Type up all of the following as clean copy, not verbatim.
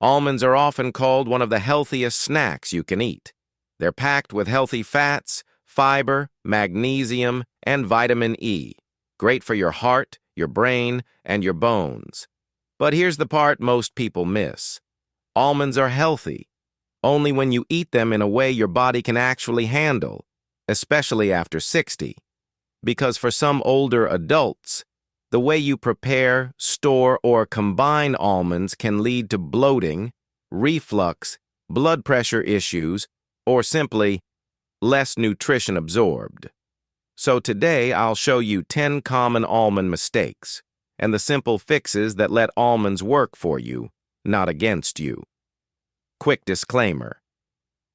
Almonds are often called one of the healthiest snacks you can eat. They're packed with healthy fats, fiber, magnesium, and vitamin E. Great for your heart, your brain, and your bones. But here's the part most people miss. Almonds are healthy only when you eat them in a way your body can actually handle, especially after 60. Because for some older adults, the way you prepare, store, or combine almonds can lead to bloating, reflux, blood pressure issues, or simply less nutrition absorbed. So today I'll show you 10 common almond mistakes and the simple fixes that let almonds work for you, not against you. Quick disclaimer.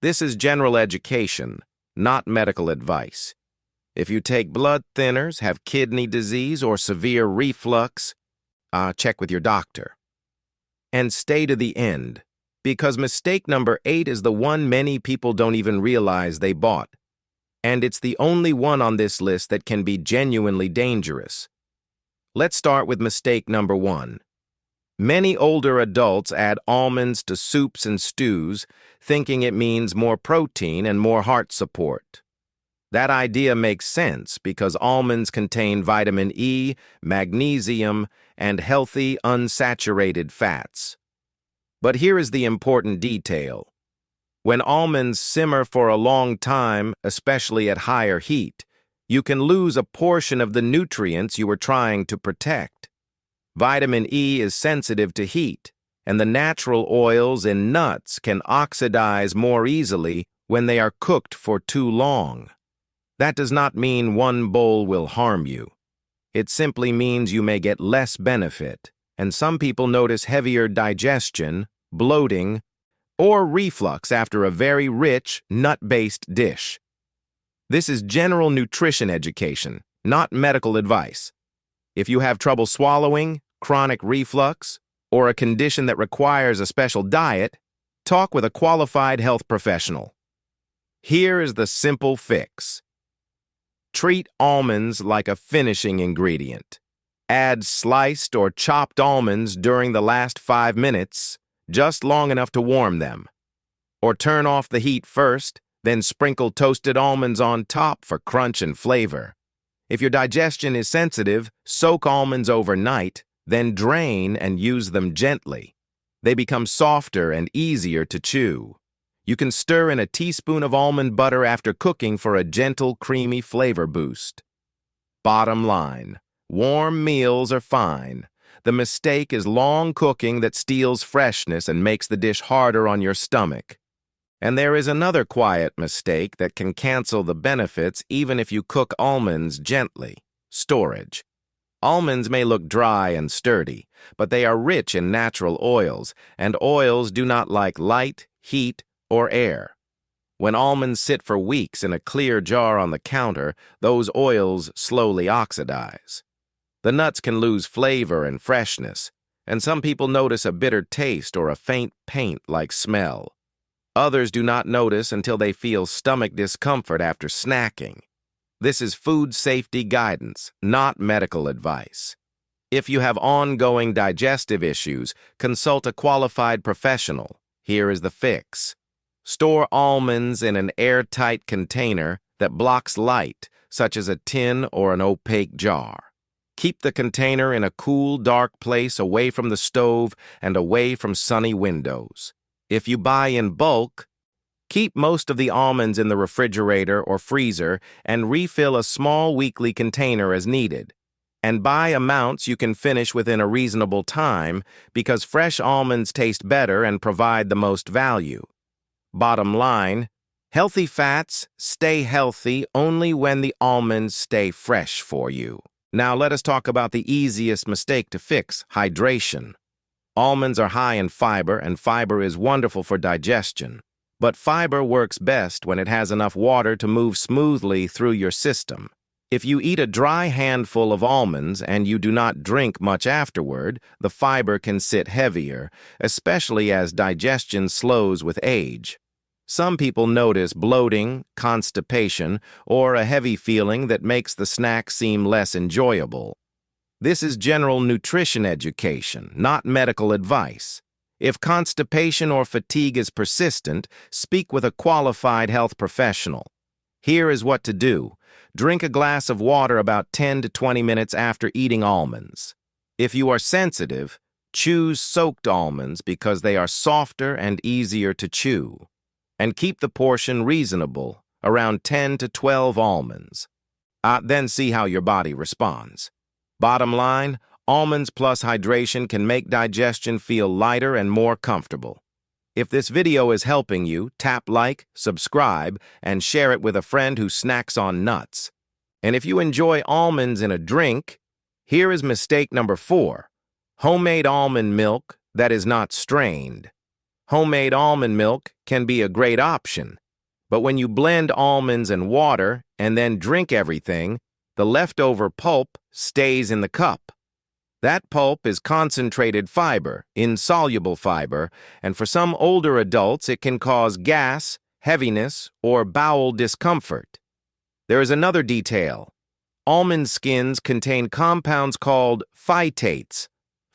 This is general education, not medical advice. If you take blood thinners, have kidney disease, or severe reflux, check with your doctor. And stay to the end, because mistake number 8 is the one many people don't even realize they bought. And it's the only one on this list that can be genuinely dangerous. Let's start with mistake number 1. Many older adults add almonds to soups and stews, thinking it means more protein and more heart support. That idea makes sense because almonds contain vitamin E, magnesium, and healthy unsaturated fats. But here is the important detail. When almonds simmer for a long time, especially at higher heat, you can lose a portion of the nutrients you were trying to protect. Vitamin E is sensitive to heat, and the natural oils in nuts can oxidize more easily when they are cooked for too long. That does not mean one bowl will harm you. It simply means you may get less benefit, and some people notice heavier digestion, bloating, or reflux after a very rich, nut-based dish. This is general nutrition education, not medical advice. If you have trouble swallowing, chronic reflux, or a condition that requires a special diet, talk with a qualified health professional. Here is the simple fix. Treat almonds like a finishing ingredient. Add sliced or chopped almonds during the last 5 minutes, just long enough to warm them. Or turn off the heat first, then sprinkle toasted almonds on top for crunch and flavor. If your digestion is sensitive, soak almonds overnight, then drain and use them gently. They become softer and easier to chew. You can stir in a teaspoon of almond butter after cooking for a gentle, creamy flavor boost. Bottom line, warm meals are fine. The mistake is long cooking that steals freshness and makes the dish harder on your stomach. And there is another quiet mistake that can cancel the benefits even if you cook almonds gently: storage. Almonds may look dry and sturdy, but they are rich in natural oils, and oils do not like light, heat, or air. When almonds sit for weeks in a clear jar on the counter, those oils slowly oxidize. The nuts can lose flavor and freshness, and some people notice a bitter taste or a faint paint-like smell. Others do not notice until they feel stomach discomfort after snacking. This is food safety guidance, not medical advice. If you have ongoing digestive issues, consult a qualified professional. Here is the fix. Store almonds in an airtight container that blocks light, such as a tin or an opaque jar. Keep the container in a cool, dark place away from the stove and away from sunny windows. If you buy in bulk, keep most of the almonds in the refrigerator or freezer and refill a small weekly container as needed. And buy amounts you can finish within a reasonable time because fresh almonds taste better and provide the most value. Bottom line, healthy fats stay healthy only when the almonds stay fresh for you. Now let us talk about the easiest mistake to fix: hydration. Almonds are high in fiber, and fiber is wonderful for digestion. But fiber works best when it has enough water to move smoothly through your system. If you eat a dry handful of almonds and you do not drink much afterward, the fiber can sit heavier, especially as digestion slows with age. Some people notice bloating, constipation, or a heavy feeling that makes the snack seem less enjoyable. This is general nutrition education, not medical advice. If constipation or fatigue is persistent, speak with a qualified health professional. Here is what to do. Drink a glass of water about 10 to 20 minutes after eating almonds. If you are sensitive, choose soaked almonds because they are softer and easier to chew. And keep the portion reasonable, around 10 to 12 almonds. Then see how your body responds. Bottom line, almonds plus hydration can make digestion feel lighter and more comfortable. If this video is helping you, tap like, subscribe, and share it with a friend who snacks on nuts. And if you enjoy almonds in a drink, here is mistake number 4. Homemade almond milk that is not strained. Homemade almond milk can be a great option, but when you blend almonds and water and then drink everything, the leftover pulp stays in the cup. That pulp is concentrated fiber, insoluble fiber, and for some older adults it can cause gas, heaviness, or bowel discomfort. There is another detail. Almond skins contain compounds called phytates.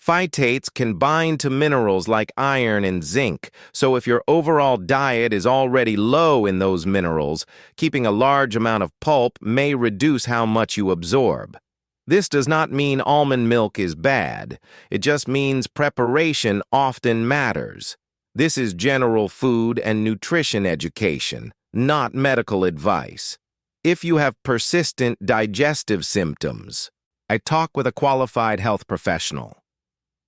Phytates can bind to minerals like iron and zinc, so if your overall diet is already low in those minerals, keeping a large amount of pulp may reduce how much you absorb. This does not mean almond milk is bad. It just means preparation often matters. This is general food and nutrition education, not medical advice. If you have persistent digestive symptoms, I talk with a qualified health professional.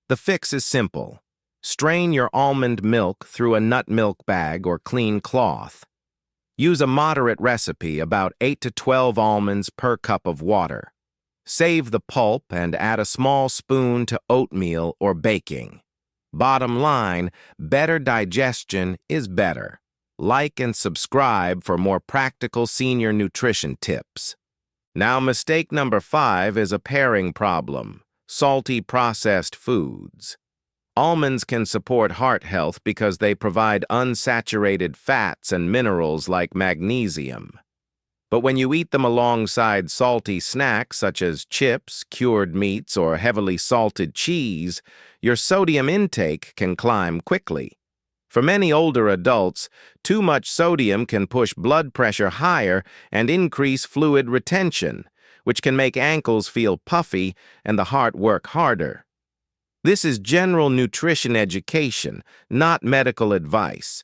The fix is simple. Strain your almond milk through a nut milk bag or clean cloth. Use a moderate recipe, about 8 to 12 almonds per cup of water. Save the pulp and add a small spoon to oatmeal or baking. Bottom line, better digestion is better. Like and subscribe for more practical senior nutrition tips. Now, mistake number 5 is a pairing problem. Salty processed foods. Almonds can support heart health because they provide unsaturated fats and minerals like magnesium. But when you eat them alongside salty snacks such as chips, cured meats, or heavily salted cheese, your sodium intake can climb quickly. For many older adults, too much sodium can push blood pressure higher and increase fluid retention, which can make ankles feel puffy and the heart work harder. This is general nutrition education, not medical advice.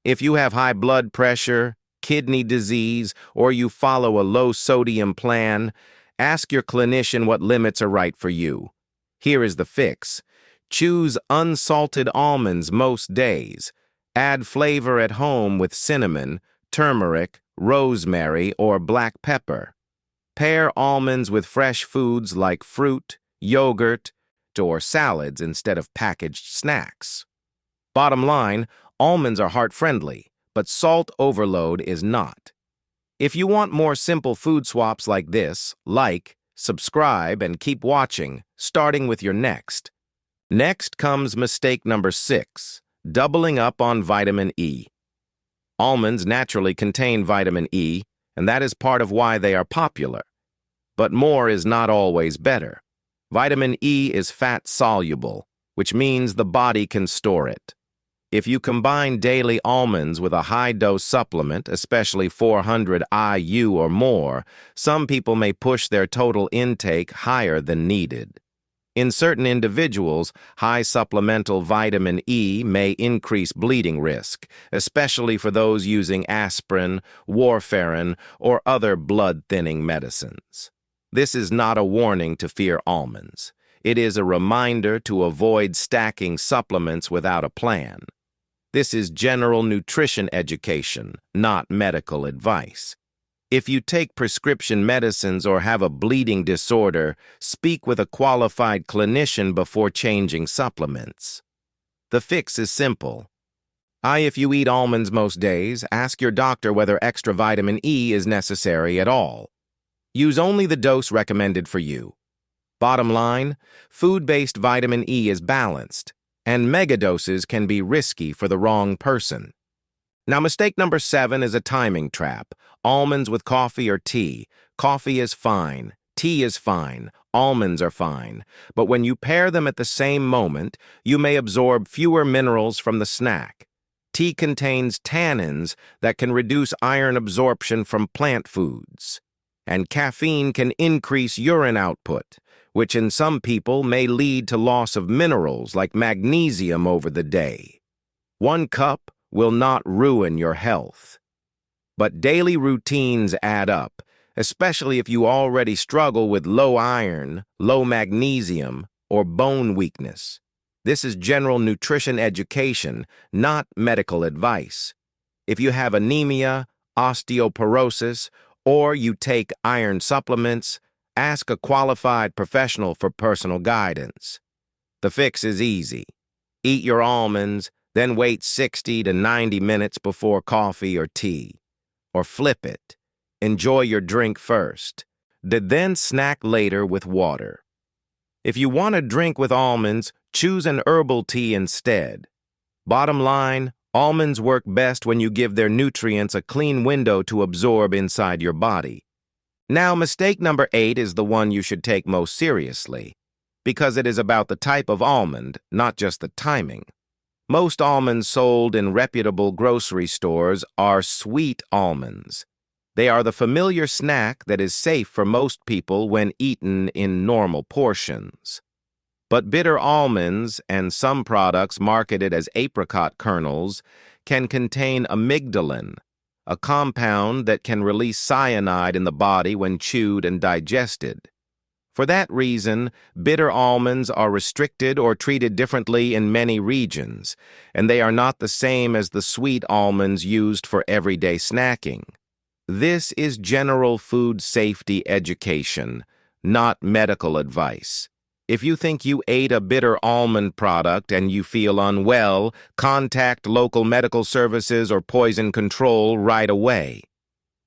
If you have high blood pressure, kidney disease, or you follow a low-sodium plan, ask your clinician what limits are right for you. Here is the fix. Choose unsalted almonds most days. Add flavor at home with cinnamon, turmeric, rosemary, or black pepper. Pair almonds with fresh foods like fruit, yogurt, or salads instead of packaged snacks. Bottom line, almonds are heart-friendly, but salt overload is not. If you want more simple food swaps like this, like, subscribe, and keep watching, starting with your next. Next comes mistake number 6, doubling up on vitamin E. Almonds naturally contain vitamin E, and that is part of why they are popular. But more is not always better. Vitamin E is fat-soluble, which means the body can store it. If you combine daily almonds with a high-dose supplement, especially 400 IU or more, some people may push their total intake higher than needed. In certain individuals, high supplemental vitamin E may increase bleeding risk, especially for those using aspirin, warfarin, or other blood-thinning medicines. This is not a warning to fear almonds. It is a reminder to avoid stacking supplements without a plan. This is general nutrition education, not medical advice. If you take prescription medicines or have a bleeding disorder, speak with a qualified clinician before changing supplements. The fix is simple. If you eat almonds most days, ask your doctor whether extra vitamin E is necessary at all. Use only the dose recommended for you. Bottom line, food-based vitamin E is balanced, and megadoses can be risky for the wrong person. Now, mistake number 7 is a timing trap. Almonds with coffee or tea. Coffee is fine. Tea is fine, almonds are fine, but when you pair them at the same moment, you may absorb fewer minerals from the snack. Tea contains tannins that can reduce iron absorption from plant foods. And caffeine can increase urine output, which in some people may lead to loss of minerals like magnesium over the day. 1 cup will not ruin your health. But daily routines add up, especially if you already struggle with low iron, low magnesium, or bone weakness. This is general nutrition education, not medical advice. If you have anemia, osteoporosis, or you take iron supplements, ask a qualified professional for personal guidance. The fix is easy. Eat your almonds, then wait 60 to 90 minutes before coffee or tea. Or flip it. Enjoy your drink first, then snack later with water. If you want to drink with almonds, choose an herbal tea instead. Bottom line, almonds work best when you give their nutrients a clean window to absorb inside your body. Now, mistake number 8 is the one you should take most seriously, because it is about the type of almond, not just the timing. Most almonds sold in reputable grocery stores are sweet almonds. They are the familiar snack that is safe for most people when eaten in normal portions. But bitter almonds and some products marketed as apricot kernels can contain amygdalin, a compound that can release cyanide in the body when chewed and digested. For that reason, bitter almonds are restricted or treated differently in many regions, and they are not the same as the sweet almonds used for everyday snacking. This is general food safety education, not medical advice. If you think you ate a bitter almond product and you feel unwell, contact local medical services or poison control right away.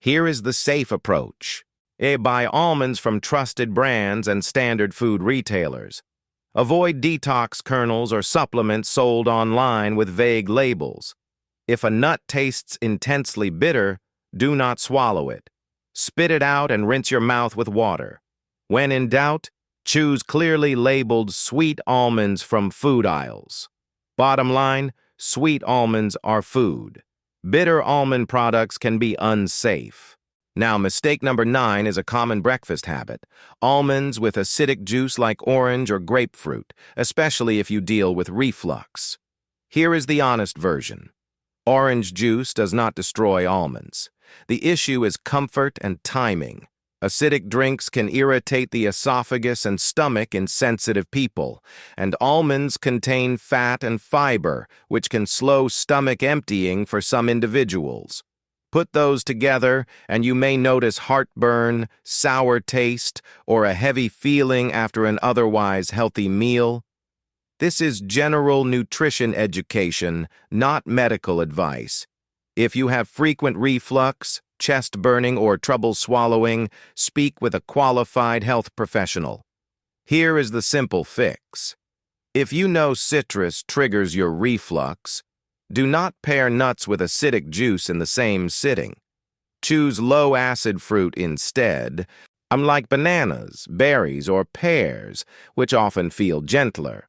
Here is the safe approach. Buy almonds from trusted brands and standard food retailers. Avoid detox kernels or supplements sold online with vague labels. If a nut tastes intensely bitter, do not swallow it. Spit it out and rinse your mouth with water. When in doubt, choose clearly labeled sweet almonds from food aisles. Bottom line, sweet almonds are food. Bitter almond products can be unsafe. Now, mistake number 9 is a common breakfast habit. Almonds with acidic juice like orange or grapefruit, especially if you deal with reflux. Here is the honest version. Orange juice does not destroy almonds. The issue is comfort and timing. Acidic drinks can irritate the esophagus and stomach in sensitive people, and almonds contain fat and fiber, which can slow stomach emptying for some individuals. Put those together, and you may notice heartburn, sour taste, or a heavy feeling after an otherwise healthy meal. This is general nutrition education, not medical advice. If you have frequent reflux, chest burning, or trouble swallowing, speak with a qualified health professional. Here is the simple fix. If you know citrus triggers your reflux, do not pair nuts with acidic juice in the same sitting. Choose low-acid fruit instead, unlike bananas, berries, or pears, which often feel gentler.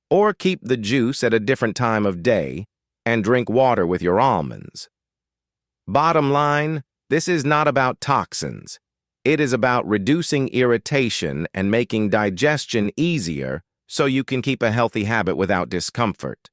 Or keep the juice at a different time of day and drink water with your almonds. Bottom line, this is not about toxins. It is about reducing irritation and making digestion easier so you can keep a healthy habit without discomfort.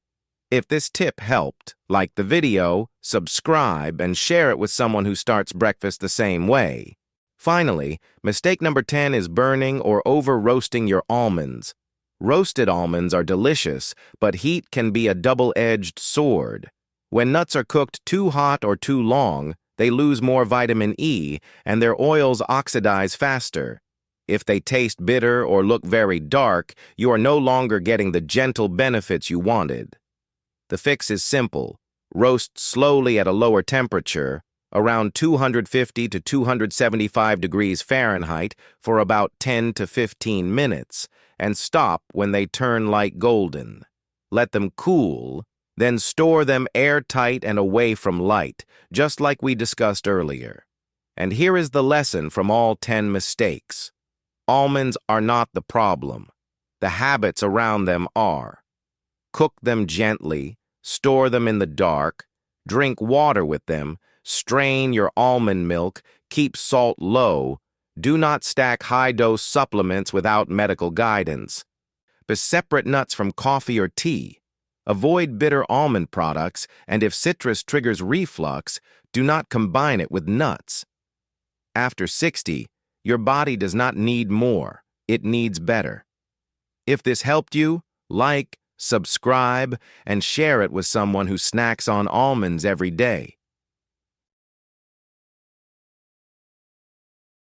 If this tip helped, like the video, subscribe, and share it with someone who starts breakfast the same way. Finally, mistake number 10 is burning or over-roasting your almonds. Roasted almonds are delicious, but heat can be a double-edged sword. When nuts are cooked too hot or too long, they lose more vitamin E, and their oils oxidize faster. If they taste bitter or look very dark, you are no longer getting the gentle benefits you wanted. The fix is simple. Roast slowly at a lower temperature, around 250 to 275 degrees Fahrenheit, for about 10 to 15 minutes, and stop when they turn light golden. Let them cool, then store them airtight and away from light, just like we discussed earlier. And here is the lesson from all 10 mistakes. Almonds are not the problem. The habits around them are. Cook them gently, store them in the dark, drink water with them, strain your almond milk, keep salt low, do not stack high-dose supplements without medical guidance. Separate nuts from coffee or tea. Avoid bitter almond products, and if citrus triggers reflux, do not combine it with nuts. After 60, your body does not need more, it needs better. If this helped you, like, subscribe, and share it with someone who snacks on almonds every day.